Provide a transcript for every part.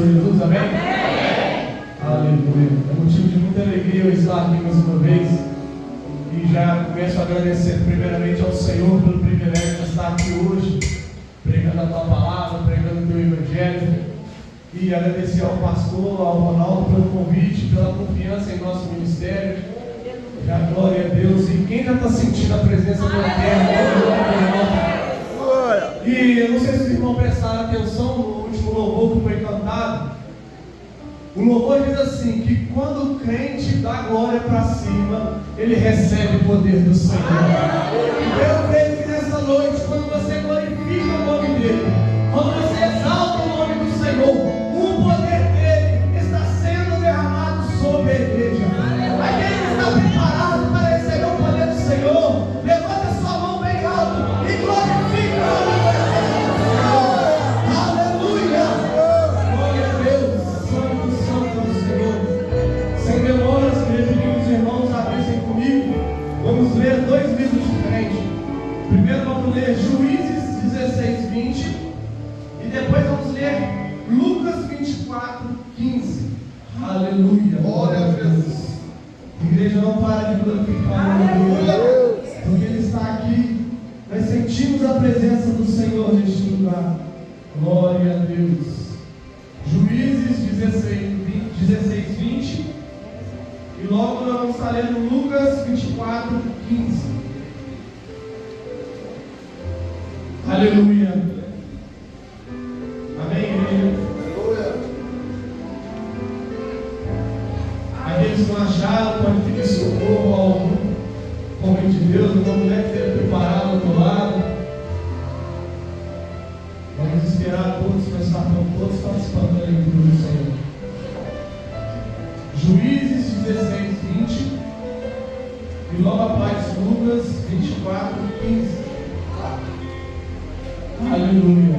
Senhor Jesus, amém? Aleluia. É motivo de muita alegria eu estar aqui mais uma vez. E já começo agradecendo primeiramente ao Senhor pelo privilégio de estar aqui hoje, pregando a tua palavra, pregando o teu evangelho. E agradecer ao pastor, ao Ronaldo pelo convite, pela confiança em nosso ministério. E a glória a Deus. E quem já está sentindo a presença do Eterno? E eu não sei se os irmãos prestaram atenção no último louvor que foi cantado. O louvor diz assim, que quando o crente dá glória para cima, ele recebe o poder do Senhor. Eu creio que nessa noite, quando você glorifica o nome dele, quando você exalta o nome do Senhor, o poder dele está sendo derramado sobre a igreja. Aquele que está preparado para receber o poder do Senhor, levanta sua mão bem alto e glorifica o nome do Senhor. Aleluia! Glória a Deus! Santo, santo é o Senhor. Sem demoras, queria pedir que os irmãos abrissem comigo. Vamos ler dois livros diferentes. Primeiro vamos ler Juízes 16, 20. E depois vamos ler Lucas 24, 15. Aleluia! Glória a Deus! A igreja não para de glorificar o nome de Deus, porque Ele está aqui. Nós sentimos a presença do Senhor neste lugar. Glória a Deus. Juízes 16, 20. E logo nós vamos estar lendo Lucas 24, 15. Aleluia. Amém, igreja? Aleluia. Aqueles que não acharam, pode pedir socorro ao homem de Deus, uma mulher que esteja preparada ao outro lado. Vamos esperar todos, mas estão todos participando da leitura do Senhor. Juízes 16, 20. E logo após Lucas 24, 15. Aleluia.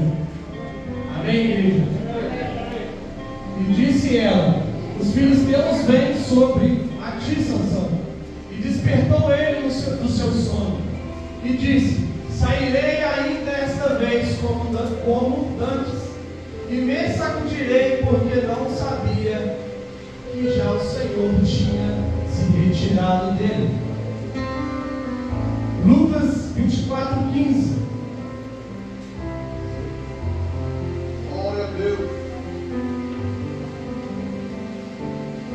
Amém, igreja? E disse ela: os filisteus vêm sobre a ti, Sansão. E despertou ele do seu sono. E disse: sairei ainda esta vez como dantes, e me sacudirei, porque não sabia que já o Senhor tinha se retirado dele. Lucas 24, 15. Glória a Deus.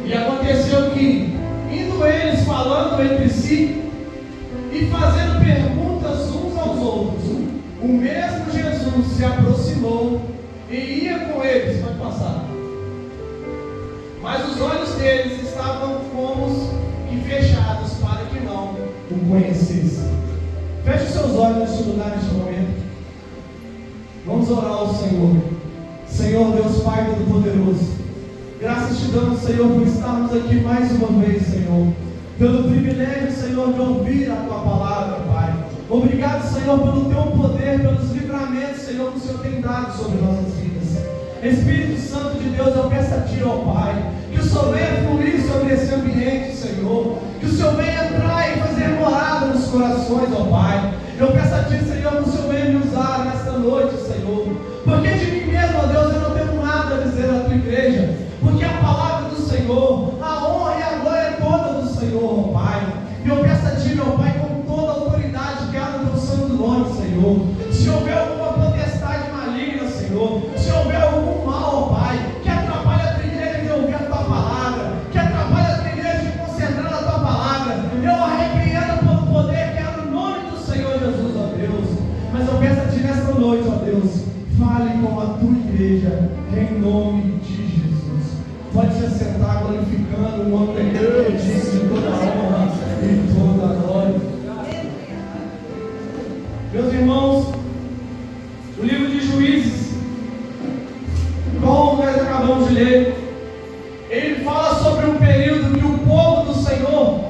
E aconteceu que, indo eles falando entre si e fazendo perguntas uns aos outros, o mesmo Jesus se aproximou e ia com eles. Pode passar. Mas os olhos deles estavam como que fechados para que não o conhecessem. Feche os seus olhos neste lugar, neste momento. Vamos orar ao Senhor. Senhor Deus Pai Todo-Poderoso, graças te damos, Senhor, por estarmos aqui mais uma vez, Senhor, pelo privilégio, Senhor, de ouvir a tua palavra, Pai. Obrigado, Senhor, pelo teu poder, pelos livramentos, Senhor, que o Senhor tem dado sobre nossas vidas. Espírito Santo de Deus, eu peço a ti, ó Pai, que o Senhor venha fluir sobre esse ambiente, Senhor, que o Senhor venha entrar e fazer morada nos corações, ó Pai. Eu peço a ti, Senhor, que o Senhor venha me usar nesta noite, Senhor, porque de mim mesmo, ó Deus, eu não tenho nada a dizer à tua igreja, porque a palavra do Senhor, a honra e a glória é toda do Senhor, ó Pai. E eu peço a ti, meu Pai, com toda a autoridade que há no teu santo nome, Senhor, se houver alguma potestade maligna, Senhor, se houver algum mal, ó Pai, que atrapalha a tua igreja de ouvir a tua palavra, que atrapalha a tua igreja de concentrar na tua palavra, eu a repreendo pelo poder que há no nome do Senhor Jesus, ó Deus. Mas eu peço a ti nesta noite, ó Deus, fale com a tua igreja, em nome de Jesus. Pode se sentar glorificando o nome da igreja, de toda a honra e toda a glória. Meus irmãos, o livro de Juízes, como nós acabamos de ler, ele fala sobre um período que o povo do Senhor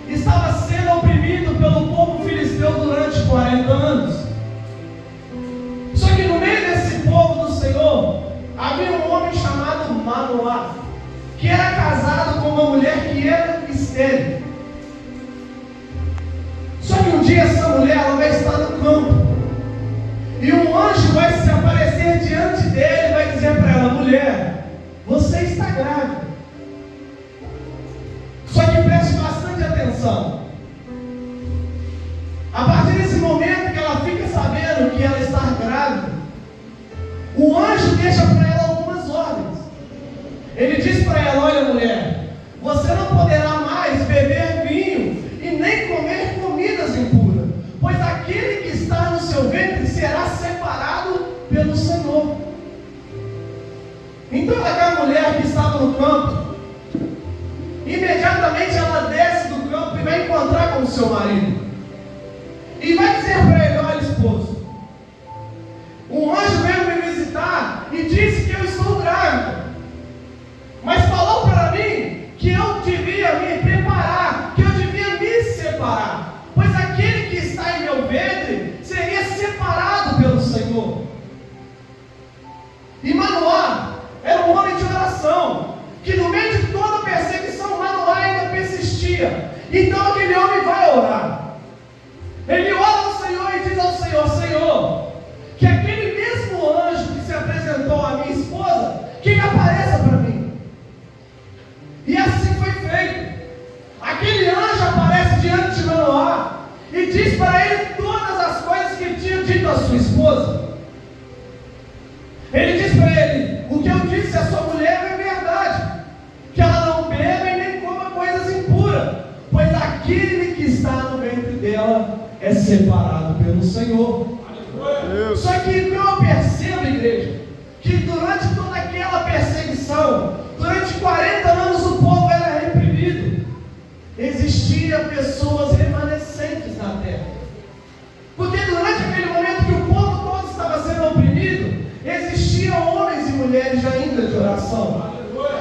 estava sendo oprimido pelo povo filisteu durante 40 anos. Só que no meio desse povo do Senhor havia um homem chamado Manoá, que era casado com uma mulher que era estéril. Só que um dia essa mulher ela vai estar no campo, e um anjo vai se aparecer diante dele e vai dizer para ela: mulher, Ele diz para ela: olha, mulher, você não poderá mais beber vinho e nem comer comidas impuras, pois aquele que está no seu ventre será separado pelo Senhor. Então aquela mulher que estava no campo, imediatamente ela desce do campo e vai encontrar com o seu marido. E vai dizer para ele: olha, esposo, um anjo veio me visitar e disse que eu estou grávida, mas falou para mim que eu devia me preparar, que eu devia me separar, pois aquele que está em meu ventre seria separado pelo Senhor. E Manoá era um homem de oração, que no meio de toda a perseguição, Manoá ainda persistia. Então aquele homem vai orar. Ele ora ao Senhor e diz ao Senhor: Senhor, que aquele mesmo anjo que se apresentou à minha esposa, que ele apareça para mim. E assim foi feito. Aquele anjo aparece diante de Manoá e diz para ele todas as coisas que tinha dito à sua esposa. Ele diz para ele: o que eu disse à sua mulher é verdade, que ela não beba e nem coma coisas impuras, pois aquele que está no ventre dela é separado pelo Senhor. Só que eu percebo, igreja, que durante toda aquela perseguição, durante 40 anos o povo era reprimido. Existiam pessoas remanescentes na terra, porque durante aquele momento que o povo todo estava sendo oprimido, existiam homens e mulheres ainda de oração.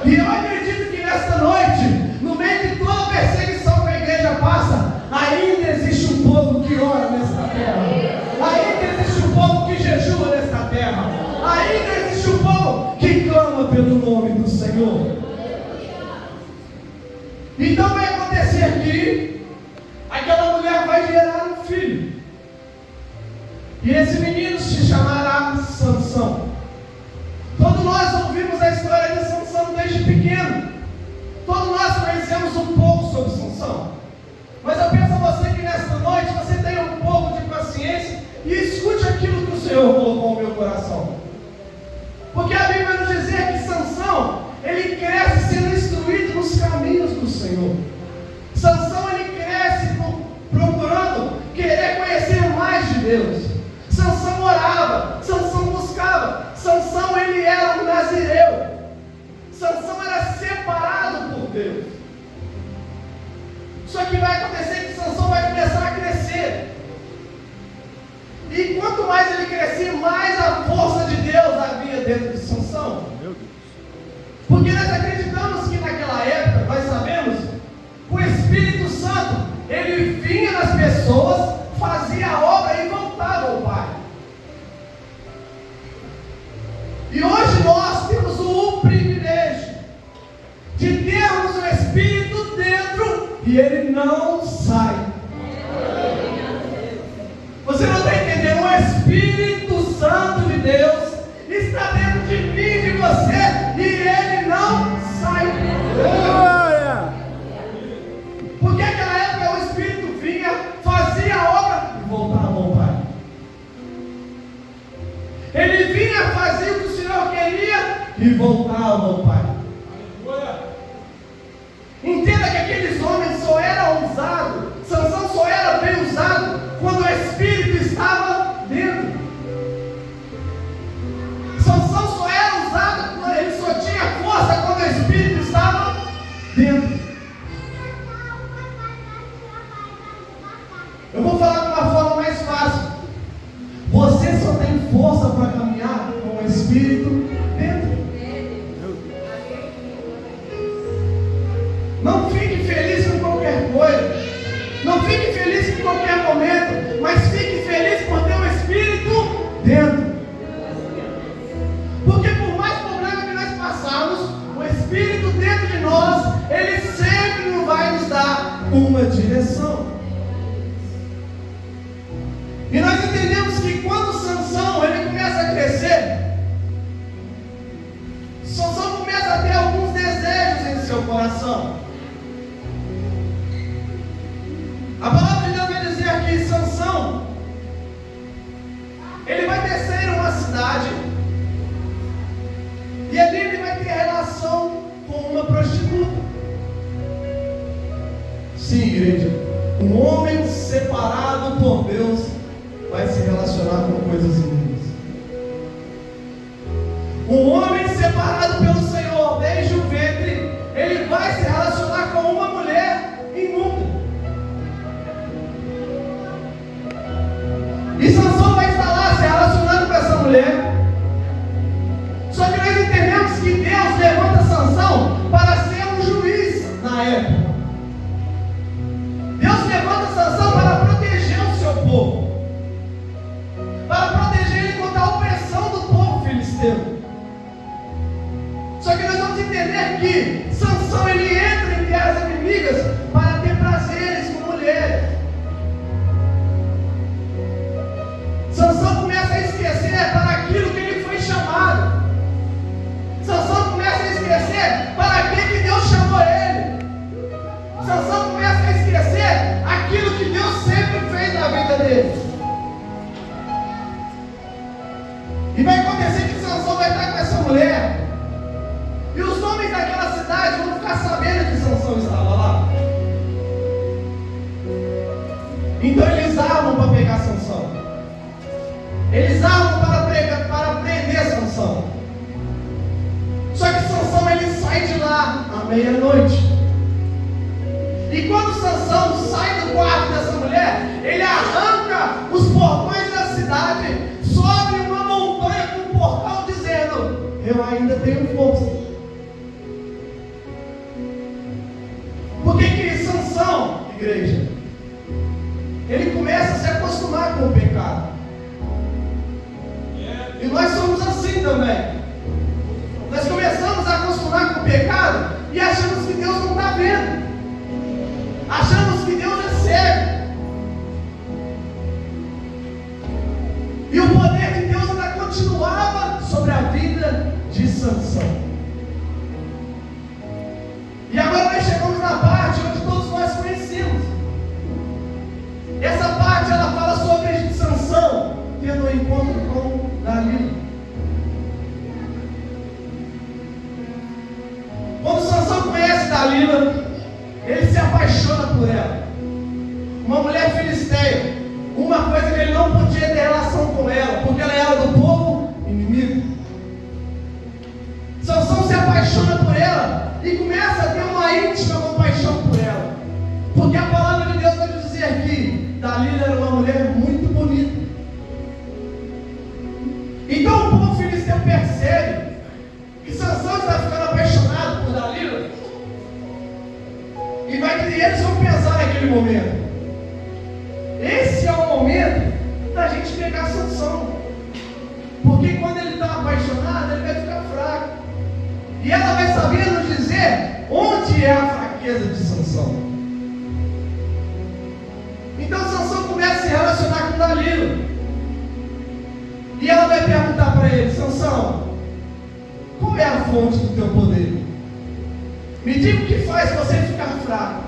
E eu acredito que nesta noite, no meio de toda a perseguição que a igreja passa, ainda existe um povo que ora nesta terra, ainda existe um povo que jejua nesta terra, ainda existe um povo que clama pelo nome do Senhor. Então vai acontecer que aquela mulher vai gerar um filho, e esse menino se chamará Sansão. Todos nós ouvimos a história de Sansão desde pequeno, todos nós conhecemos um pouco sobre Sansão. Mas eu peço a você que nesta noite você tenha um pouco de paciência e escute aquilo que o Senhor colocou no meu coração. Porque a Bíblia nos diz que Sansão, ele cresce sendo instruído nos caminhos do Senhor. Sansão, ele cresce procurando querer conhecer mais de Deus. Sansão orava, Sansão buscava, Sansão, ele era um nazireu. Sansão era separado por Deus. Só que vai acontecer que Sansão vai começar a crescer. E quanto mais ele crescia, mais a força de Deus havia dentro de Sansão. Porque nós acreditamos que naquela época, nós sabemos, o Espírito Santo, ele vinha nas pessoas, fazia a obra e voltava ao Pai. E hoje nós temos o privilégio de termos o Espírito dentro e ele não sai. Você não está entendendo? O Espírito Santo de Deus está dentro de mim e de você e ele não sai. Porque naquela época o Espírito vinha, fazia a obra e voltava ao Pai. Ele vinha, fazia o que o Senhor queria e voltava ao Pai. Entenda que aqueles homens só eram usados, Sansão só era bem usado quando o Espírito estava dentro. Sansão só era usado quando ele só tinha força quando o Espírito estava dentro. Eu vou falar de uma forma mais fácil. Você só tem força para caminhar com o Espírito dentro. Não fique feliz com qualquer coisa, não fique feliz com qualquer momento, mas fique feliz por ter o Espírito dentro. Porque por mais problema que nós passarmos, o Espírito dentro de nós, ele sempre vai nos dar uma direção. E nós entendemos que quando Sansão ele começa a crescer, Sansão começa a ter alguns desejos em seu coração. A palavra de Deus vai dizer que Sansão, ele vai descer em uma cidade, E ali ele vai ter relação com uma prostituta. Sim, igreja, um homem separado por Deus vai se relacionar com coisas imundas. Um homem separado pelo Senhor desde o ventre, ele vai se relacionar com uma mulher imunda. E Sansão vai estar lá se relacionando com essa mulher. Só que nós entendemos que Deus levanta Sansão para ser um juiz na época. Deus levanta Sansão para proteger o seu povo, para proteger ele contra a opressão do povo filisteu. Só que nós vamos entender que Sansão ele entra em terras inimigas para ter prazeres com mulheres. Sansão começa a esquecer para aquilo que ele foi chamado. Sansão começa a esquecer para que Deus chamou ele. Sansão começa a esquecer aquilo que Deus sempre fez na vida dele. E vai acontecer que Sansão vai estar com essa mulher. E os homens daquela cidade vão ficar sabendo que Sansão estava lá. Então eles armam para pegar Sansão. Eles armam para prender Sansão. Só que Sansão ele sai de lá à meia-noite. E quando Sansão sai do quarto dessa mulher, ele arranca os portões da cidade, sobe uma montanha com um portão dizendo: eu ainda tenho força. Por que Sansão, igreja, ele começa a se acostumar com o pecado? E nós somos assim também. Nós começamos a acostumar com o pecado e achamos que Deus não está vendo. Achamos que Deus é cego. E o poder de Deus ainda continuava sobre a vida de Sansão. E agora nós chegamos na parte onde todos nós conhecemos. Essa parte ela fala sobre Sansão tendo um encontro com Dalila. Quando Sansão conhece Dalila, ele se apaixona por ela. Uma mulher filisteia. Uma coisa que ele não podia ter relação com ela, porque ela era do povo inimigo. Sansão se apaixona por ela e começa a ter uma íntima compaixão por ela, porque a palavra de Deus vai nos dizer que Dalila era uma mulher muito bonita. Então o povo filisteu percebe que Sansão está ficando apaixonado por Dalila, e eles vão pensar naquele momento: esse é o momento da gente pegar Sansão, porque quando ele está apaixonado ele vai ficar fraco, e ela vai saber nos dizer onde é a fraqueza de Sansão. Então Sansão começa a se relacionar com Dalila, e ela vai perguntar para ele: Sansão, qual é a fonte do teu poder? Me diga o que faz você ficar fraco.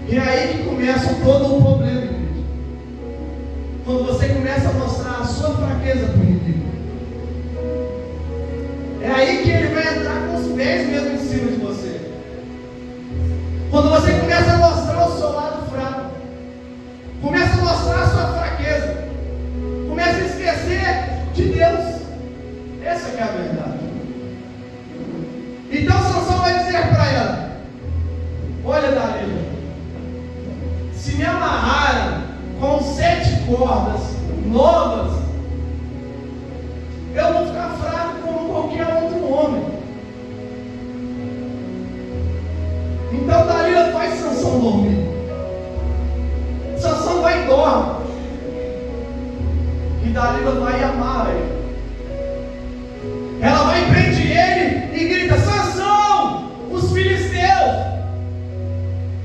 E é aí que começa todo o problema, igreja. Quando você começa a mostrar a sua fraqueza para o inimigo, é aí que ele vai entrar com os pés mesmo em cima de você. Quando você começa a mostrar o seu lado fraco, começa a mostrar a sua fraqueza, começa a esquecer de Deus. Essa que é a verdade. Então Sansão vai dizer para ela: olha, Dalila, se me amarrarem com 7 cordas novas, eu vou ficar fraco como qualquer outro homem. Então Dalila faz Sansão dormir. Sansão vai e dorme, e Dalila vai e amarra ele. Ela vai e prende ele e grita: Sansão, os filisteus!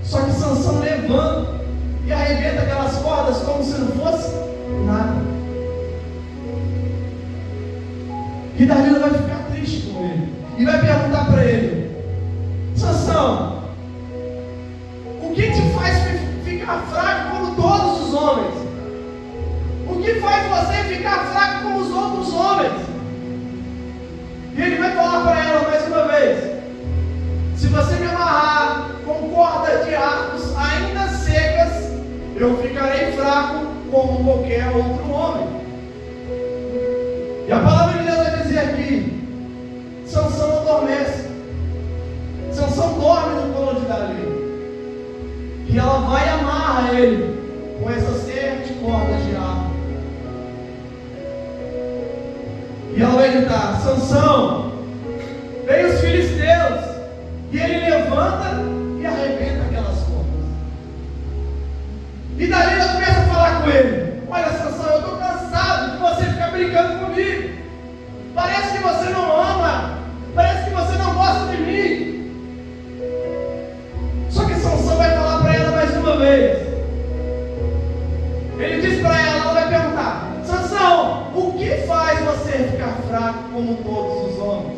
Só que Sansão levanta e arrebenta aquelas cordas como se não fosse nada. E Dalila vai ficar triste com ele e vai perguntar para ele: Sansão, o que te faz ficar fraco como todos os homens? O que faz você ficar fraco como os outros homens? Se você me amarrar com corda de arcos ainda secas, eu ficarei fraco como qualquer outro homem. E a palavra de Deus vai dizer aqui: Sansão adormece. Sansão dorme no colo de Dalila. E ela vai e amarra ele com essas 7 cordas de arco. E ela vai gritar: Sansão, vem os filisteus. E ele levanta e arrebenta aquelas cordas. E Dalila começa a falar com ele: olha, Sansão, eu estou cansado de você ficar brincando comigo. Parece que você não ama, parece que você não gosta de mim. Só que Sansão vai falar para ela mais uma vez. Ele diz para ela, ela vai perguntar: Sansão, o que faz você ficar fraco como todos os homens?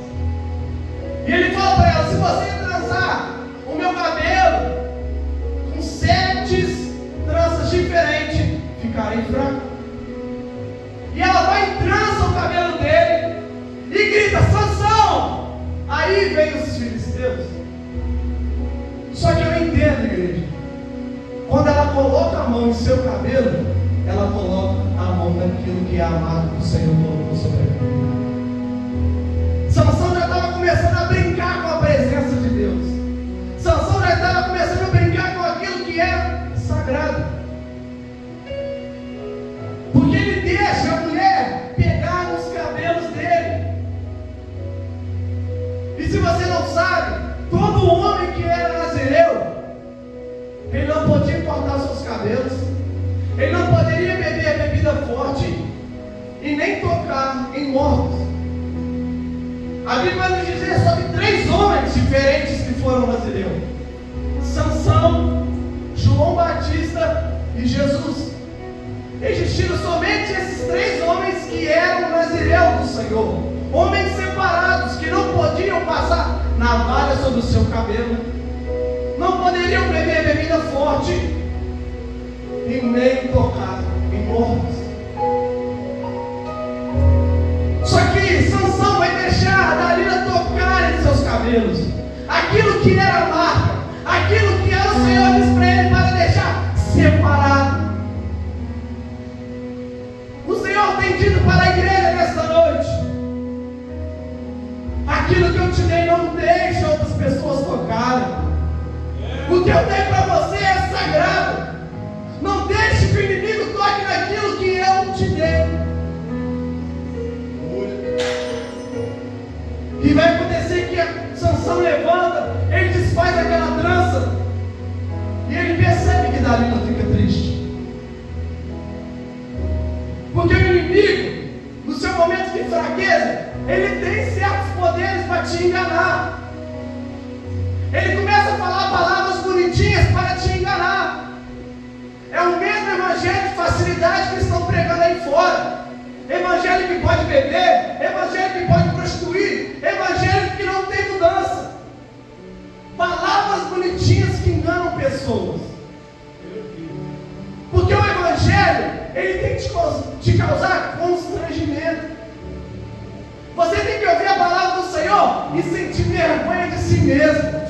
E ele fala para ela: se você trançar o meu cabelo com 7 tranças diferentes, ficarei fraco. E ela vai e trança o cabelo dele e grita: Sansão! Aí vem os filisteus. Só que eu entendo, igreja, quando ela coloca a mão em seu cabelo, ela coloca a mão naquilo que é amado do Senhor colocou sobre a vida. Sansão já estava começando a brincar com a presença de Deus. Sansão já estava começando a brincar com aquilo que era sagrado. Porque ele deixa a mulher pegar nos cabelos dele. E se você não sabe, todo homem que era nazireu, ele não podia cortar seus cabelos, ele não poderia beber bebida forte e nem tocar em mortos. A Bíblia vai nos dizer sobre 3 homens diferentes que foram nazireus: Sansão, João Batista e Jesus. Existiram somente esses 3 homens que eram nazireus do Senhor, homens separados que não podiam passar navalha sobre o seu cabelo, não poderiam beber bebida forte e nem tocar em mortos. Só que Sansão vai deixar Dalila tocar em seus cabelos, aquilo que era marca, aquilo que era o Senhor disse para ele para deixar separado. O Senhor tem dito para a igreja nesta noite: aquilo que eu te dei, não deixe outras pessoas tocarem. O que eu dei para você é sagrado. Não deixe que o inimigo toque naquilo que eu te dei. E vai acontecer que Sansão levanta, ele desfaz aquela trança, e ele percebe que Dalila fica triste. Porque o inimigo, no seu momento de fraqueza, ele tem certos poderes para te enganar. Ele começa a falar palavras bonitinhas para te enganar. É o mesmo evangelho de facilidade que estão pregando aí fora. Evangelho que pode beber, evangelho que pode prostituir, evangelho que não tem mudança. Palavras bonitinhas que enganam pessoas. Porque o evangelho, ele tem que te causar constrangimento. Você tem que ouvir a palavra do Senhor e sentir vergonha de si mesmo,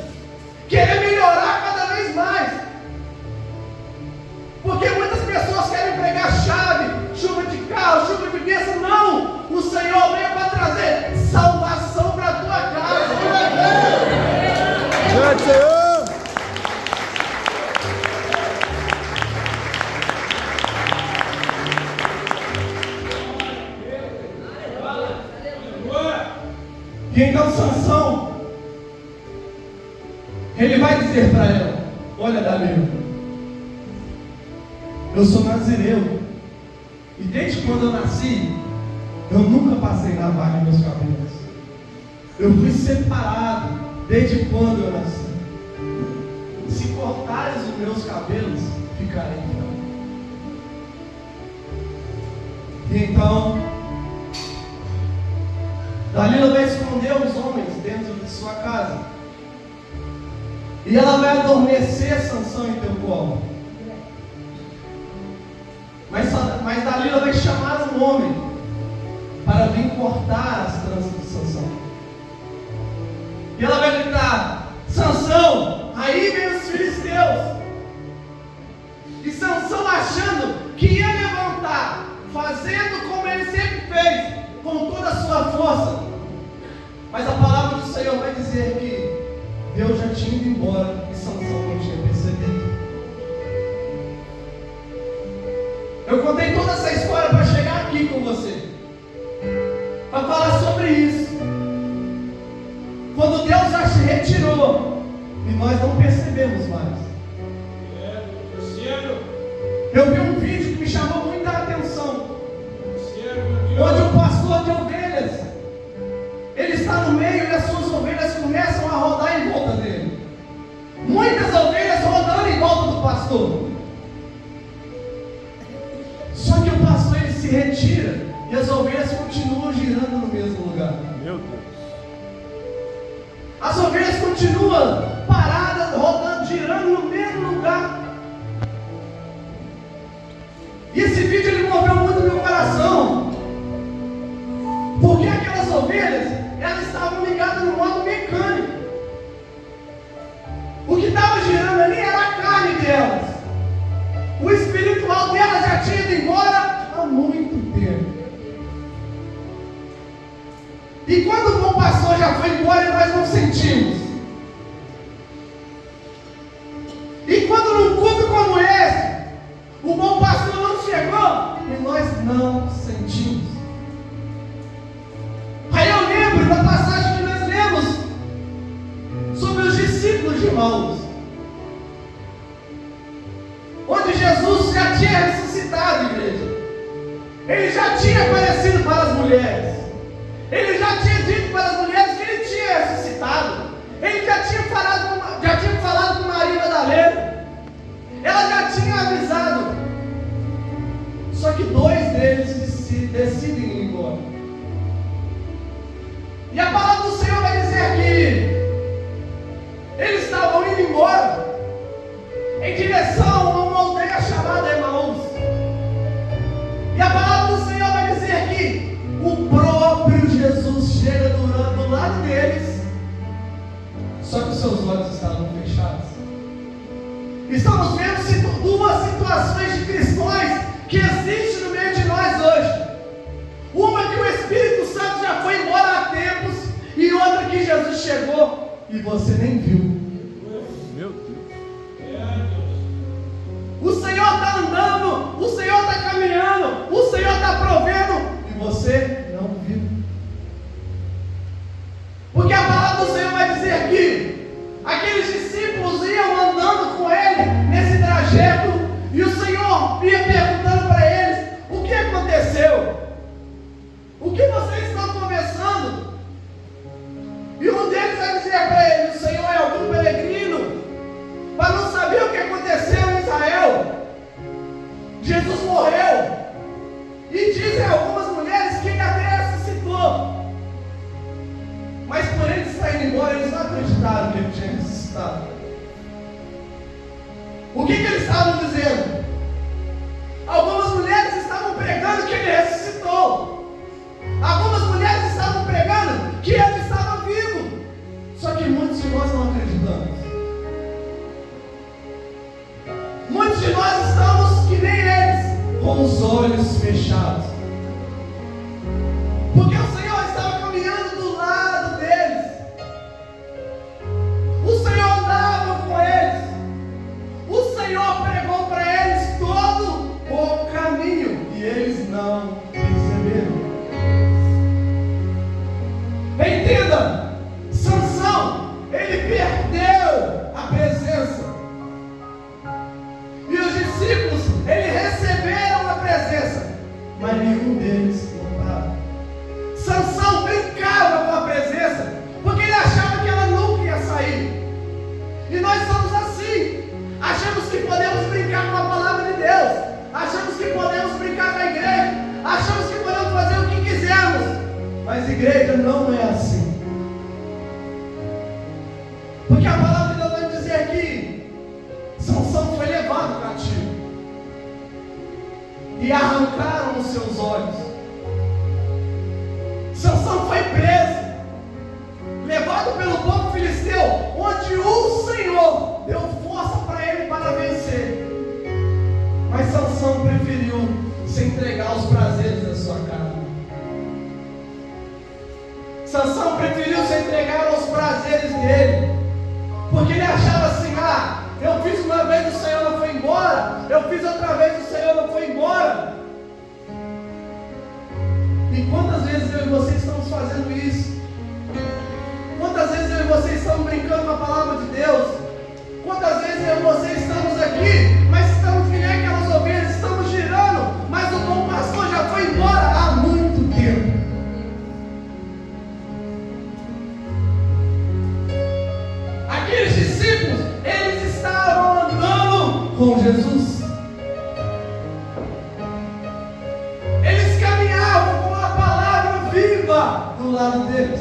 querer melhorar cada vez mais. Porque muitas pessoas querem pregar chave, chuva de carro, chuva de bênção. Não! O Senhor veio para trazer salvação para a tua casa. Grande Senhor! E então Sansão, ele vai dizer para ela: olha, Dalila, eu sou nazireu, e desde quando eu nasci, eu nunca passei navalha em meus cabelos. Eu fui separado desde quando eu nasci. Se cortares os meus cabelos, ficarei fraco. E então Dalila vai esconder os homens dentro de sua casa, e ela vai adormecer Sansão em teu colo. Mas Dalila vai chamar um homem para vir cortar as tranças de Sansão. E ela vai gritar: Sansão, Aí vem os filisteus. E Sansão achando que ia levantar, fazendo como ele sempre fez, com toda a sua força. Mas a palavra do Senhor vai dizer que Deus já tinha ido embora e Sansão não tinha percebido. Eu contei toda essa história para chegar aqui com você, para falar sobre isso. Quando Deus já se retirou e nós não percebemos mais. Eu vi um vídeo que me chamou muita atenção, onde um pastor de ovelhas, ele está no meio e as suas ovelhas começam a rodar em volta dele. Muitas ovelhas rodando em volta do pastor. Só que o pastor ele se retira e as ovelhas continuam girando no mesmo lugar. Meu Deus. As ovelhas continuam paradas, rodando, girando no mesmo lugar. E esse vídeo ele moveu muito meu coração, porque aquelas ovelhas, elas estavam ligadas no modo mecânico. O que estava girando ali era a carne delas. O espiritual delas já tinha ido embora há muito tempo. E quando o bom pastor já foi embora, nós não sentimos. E quando num culto como esse, o bom pastor não chegou e nós não sentimos. Aí eu lembro da passagem que nós lemos sobre os discípulos de Emaús, onde Jesus já tinha ressuscitado, igreja. Ele já tinha aparecido para as mulheres. Ele já tinha dito para as mulheres que ele tinha ressuscitado. Ele já tinha falado com Maria Madalena. Ela já tinha avisado. Só que dois deles decidem ir embora. E a palavra do Senhor vai dizer que eles estavam indo embora em direção a uma aldeia chamada Emaús. E a palavra do Senhor vai dizer que o próprio Jesus chega do lado deles, só que os seus olhos estavam fechados. Estamos vendo duas situações de cristãos que existem no meio de nós hoje. Uma que o Espírito Santo já foi embora há tempos, e outra que Jesus chegou e você nem viu. Meu Deus. O Senhor está andando, o Senhor está caminhando, o Senhor está provendo e você não viu. Porque a palavra do Senhor vai dizer que aqueles discípulos iam andando com ele nesse trajeto e o Senhor ia perguntando para eles: o que aconteceu? O que vocês estão conversando? E um deles vai dizer para ele: o Senhor é algum peregrino para não saber o que aconteceu em Israel. Jesus morreu. E dizem algumas mulheres que ele até ressuscitou. Mas por ele estar indo embora, eles não acreditaram que ele tinha ressuscitado. O que eles estavam dizendo? Algumas mulheres estavam pregando que ele ressuscitou. Algumas mulheres estavam pregando que ele estava vivo. Só que muitos de nós não acreditamos. Muitos de nós estamos que nem eles, com os olhos fechados. Porque o Senhor estava caminhando do lado deles. O Senhor andava com eles. O Senhor pregou para eles todo o caminho e eles não perceberam. Entenda, Sansão, ele perdeu a presença. E os discípulos, eles receberam a presença, mas nenhum deles lembrava. Sansão brincava com a presença, porque ele achava que ela nunca ia sair. E nós somos assim. Achamos que podemos brincar com a palavra de Deus. Achamos que podemos brincar com a igreja. Achamos que podemos fazer o que quisermos. Mas igreja não é assim. Porque a palavra de Deus vai dizer que Sansão foi levado cativo e arrancaram os seus olhos. Sansão foi preso, levado pelo povo filisteu, onde o Senhor entregar aos prazeres da sua carne. Sansão preferiu se entregar aos prazeres dele, porque ele achava assim: eu fiz uma vez, o Senhor não foi embora, eu fiz outra vez, o Senhor não foi embora. E quantas vezes eu e você estamos fazendo isso? Quantas vezes eu e você estamos brincando com a palavra de Deus? Quantas vezes eu e você estamos aqui, mas estamos que nem aquelas ovelhas, estamos girando, mas o bom pastor já foi embora há muito tempo. Aqueles discípulos, eles estavam andando com Jesus. Eles caminhavam com a palavra viva do lado deles.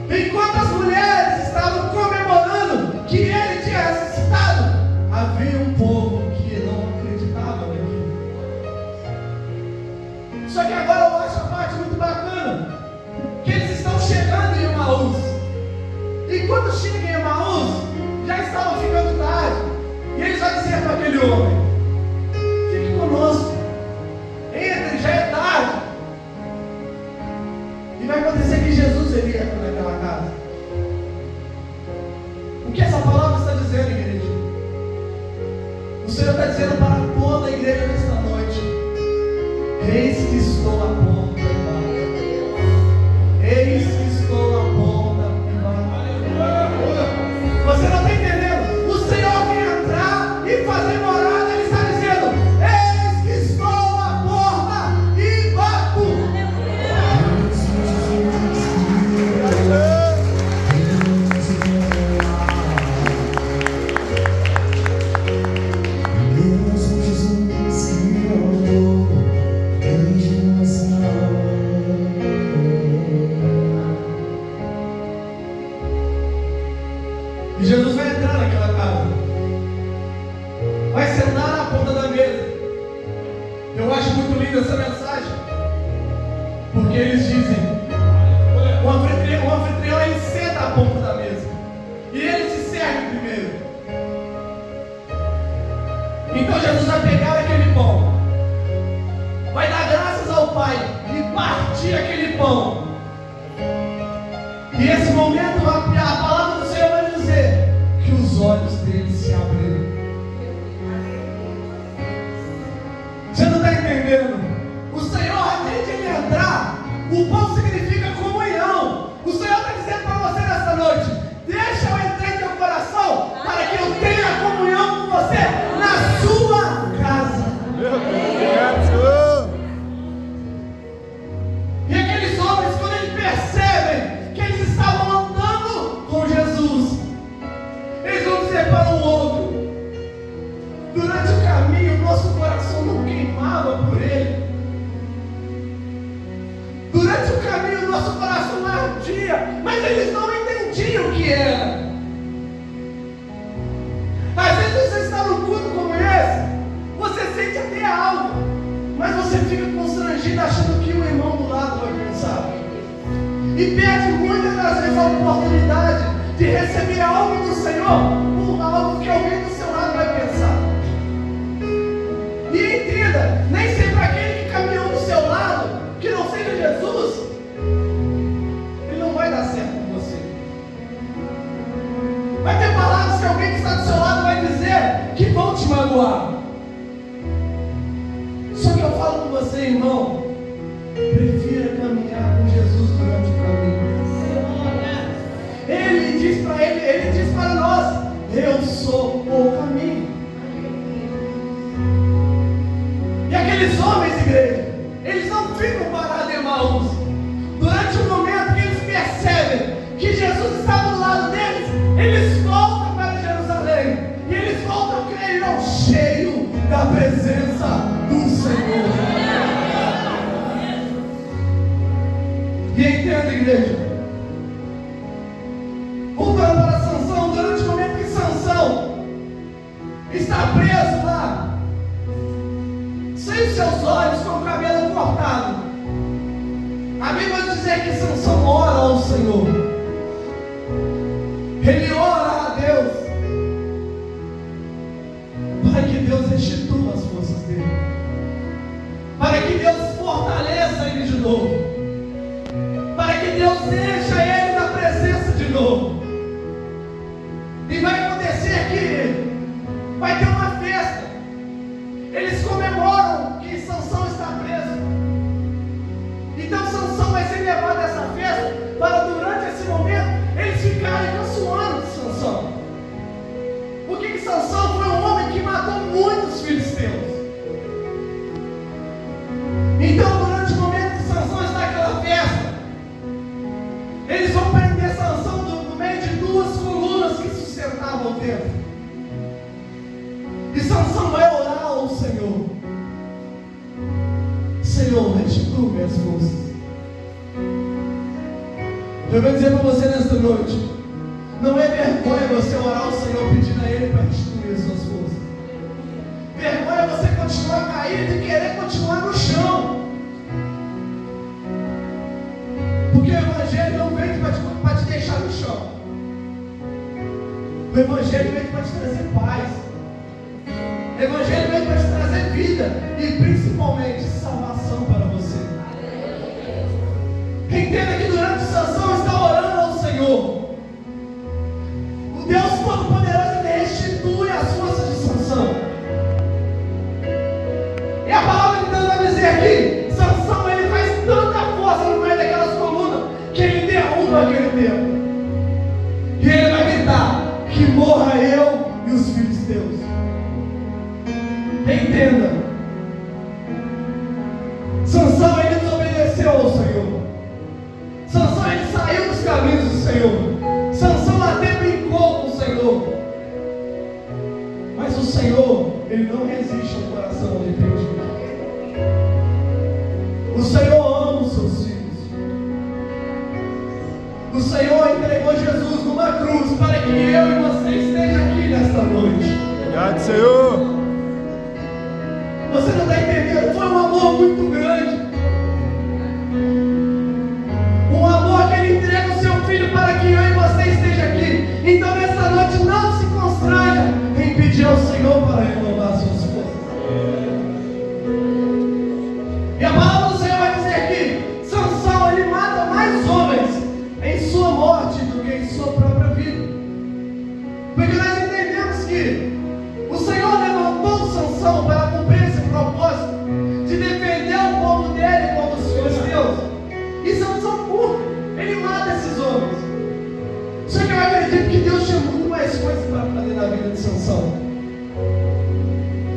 Enquanto as mulheres estavam comemorando que ele tinha ressuscitado, havia um povo que não acreditava naquilo. Só que agora eu acho a parte muito bacana, que eles estão chegando em Emaús. E quando chegam em Emaús, já estava ficando tarde. E eles vão dizer para aquele homem: fique conosco, entre, já é tarde. E vai acontecer que Jesus iria naquela casa. O que essa palavra está dizendo, igreja? O Senhor está dizendo para toda a igreja nesta noite: eis que estou à porta e bato. Eis que estou à porta e bato. Você não está entendendo? O Senhor quer entrar e fazer morada. Ele está dizendo: eis que estou à porta e bato. E Jesus vai entrar naquela casa, vai sentar na ponta da mesa. Eu acho muito linda essa mensagem, porque eles dizem: o anfitrião ele senta à ponta da mesa e ele se serve primeiro. Então Jesus vai pegar aquele pão, vai dar graças ao Pai e partir aquele pão. E esse momento a palavra do Senhor vai dizer que os olhos dele se abriram. Você não está entendendo? O Senhor, antes de ele entrar, o pão significa comunhão. O Senhor está dizendo para você nessa noite: deixa eu entrar em teu coração, para que eu tenha comunhão com você na sua casa. E aqueles homens, quando eles percebem que eles estavam andando com Jesus, eles vão dizer para um outro: durante o caminho, nosso coração não queimava por ele. Durante o caminho, nosso coração não ardia, mas eles não entendiam o que era. Às vezes você está num culto como esse, você sente até algo, mas você fica constrangido achando que o irmão do lado vai pensar. E perde muitas das vezes a oportunidade de receber algo do Senhor por algo que alguém do seu lado vai pensar. E entenda, nem sempre aquele que caminhou do seu lado, que não seja Jesus, ele não vai dar certo com você. Vai ter palavras que alguém que está do seu lado vai dizer que vão te magoar. Só que eu falo com você, irmão, prefira caminhar com Jesus durante o caminho. Ele diz para nós: eu sou o caminho. E aqueles homens, igreja, eles não ficam parados em Emaús. Durante o momento que eles percebem que Jesus estava do lado deles, eles voltam para Jerusalém. E eles voltam, creio eu, cheio da presença do Senhor. E entenda, igreja, voltando para Sansão, durante o momento que Sansão está preso lá, sem seus olhos, com o cabelo cortado, a Bíblia vai dizer que Sansão ora ao Senhor. Ele ora a Deus para que Deus restitua as forças dele. minhas forças. Eu vou dizer para você nesta noite: não é vergonha você orar ao Senhor pedindo a Ele para restituir as suas forças. Vergonha é você continuar caído e querer continuar no chão. Porque o Evangelho não veio para te deixar no chão. O Evangelho veio para te trazer paz. O Evangelho veio para te trazer vida e principalmente salvação para você. Entenda que durante a Sansão está orando ao Senhor. O Deus Todo-Poderoso restitui as forças de Sansão. E a palavra de Deus vai dizer aqui: Sansão, ele faz tanta força no meio daquelas colunas que ele derruba aquele templo. E ele vai gritar: que morra eu e os filisteus. Entenda, Sansão, ele desobedeceu ao Senhor. Sansão, ele saiu dos caminhos do Senhor. Sansão até brincou com o Senhor. Mas o Senhor, ele não resiste ao coração arrependido. O Senhor ama os seus filhos. O Senhor entregou Jesus numa cruz para que eu e você esteja aqui nesta noite. Obrigado, Senhor. Você não está entendendo? Foi um amor muito grande. Um amor que Ele entrega o seu Filho para que eu e você esteja aqui. Então nesta noite não se constranja em pedir ao Senhor para renovar suas forças. E a palavra do Senhor vai dizer que Sansão, ele mata mais homens em sua morte do que em sua própria vida. Porque nós entendemos que o Senhor levantou Sansão para cumprir esse propósito de defender o povo dele contra os filisteus. E Sansão cumpre, ele mata esses homens. Só que eu acredito que Deus tinha muito mais coisas para fazer na vida de Sansão.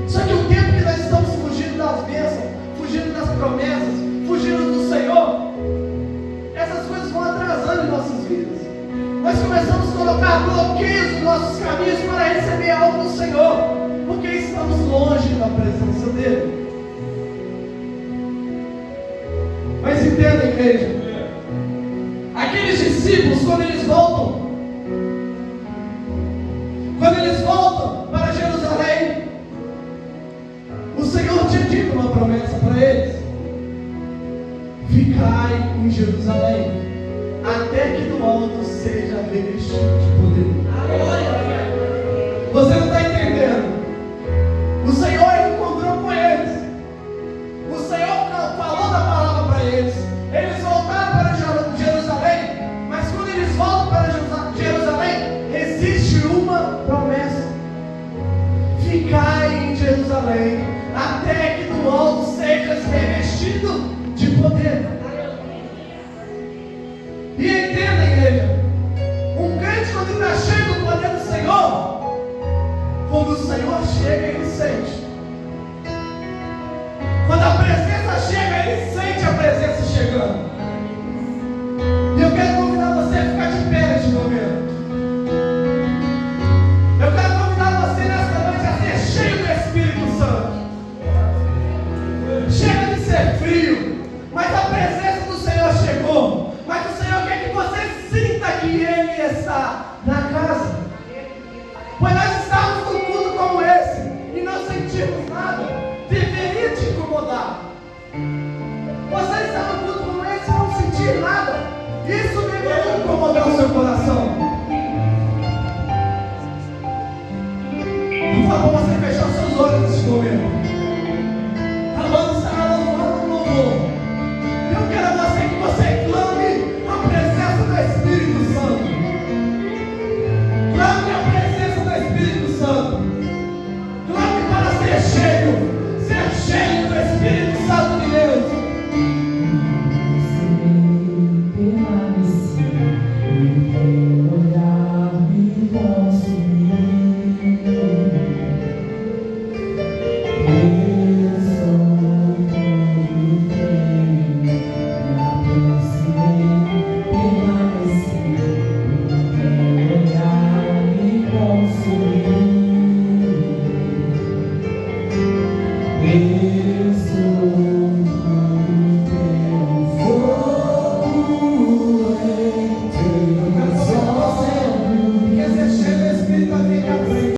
Só que o tempo que nós estamos fugindo das bênçãos, fugindo das promessas, fugindo do Senhor, essas coisas vão atrasando em nossas vidas. Nós começamos a colocar bloqueios nos nossos caminhos para receber algo do Senhor, porque estamos longe da presença dEle. Mas entenda, igreja, aqueles discípulos, quando eles voltam para Jerusalém, o Senhor tinha dito uma promessa para eles: ficai em Jerusalém, até que do alto seja revestido de poder. Você não está entendendo? O Senhor encontrou com eles. O Senhor falou da palavra para eles. Eles voltaram para Jerusalém. Mas quando eles voltam para Jerusalém, existe uma promessa: ficai em Jerusalém, até que do alto sejas revestido de poder. E entenda, igreja, um crente, quando está cheio do poder do Senhor, quando o Senhor chega, ele sente. Quando a presença chega, ele sente a presença chegando. E eu quero convidar você a ficar de pé neste momento. Eu quero convidar você nesta noite a ser cheio do Espírito Santo. Chega de ser frio, mas a presença do Senhor chegou. Mas o Senhor quer que você sinta que Ele está na casa. Pois nós estamos num culto como esse e não sentimos nada, deveria te incomodar. Você está num culto como esse e não sentir nada, isso deveria incomodar o seu coração. Por favor, você fechar os seus olhos nesse momento. A banda está louvando o louvor. Eu quero que você clame a presença do Espírito Santo. Clame a presença do Espírito Santo. Clame para ser cheio do Espírito Santo de Deus. Pela missão.